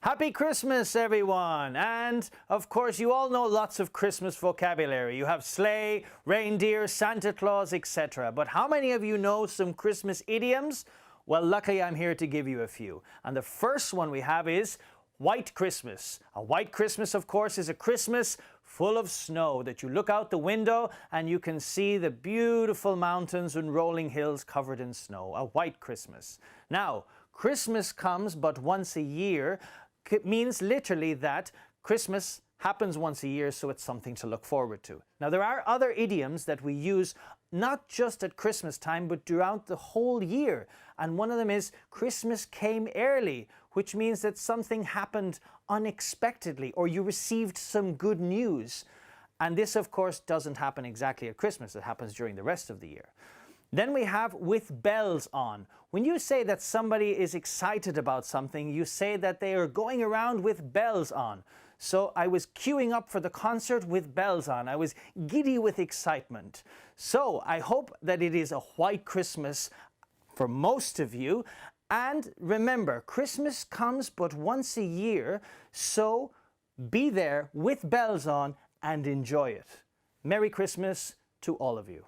Happy Christmas, everyone! And, of course, you all know lots of Christmas vocabulary. You have sleigh, reindeer, Santa Claus, etc. But how many of you know some Christmas idioms? Well, luckily I'm here to give you a few. And the first one we have is White Christmas. A white Christmas, of course, is a Christmas full of snow that you look out the window and you can see the beautiful mountains and rolling hills covered in snow. A white Christmas. Now, Christmas comes but once a year. It means literally that Christmas happens once a year, so it's something to look forward to. Now, there are other idioms that we use not just at Christmas time, but throughout the whole year. And one of them is Christmas came early, which means that something happened unexpectedly or you received some good news. And this, of course, doesn't happen exactly at Christmas. It happens during the rest of the year. Then we have with bells on. When you say that somebody is excited about something, you say that they are going around with bells on. So I was queuing up for the concert with bells on. I was giddy with excitement. So I hope that it is a white Christmas for most of you. And remember, Christmas comes but once a year, so be there with bells on and enjoy it. Merry Christmas to all of you.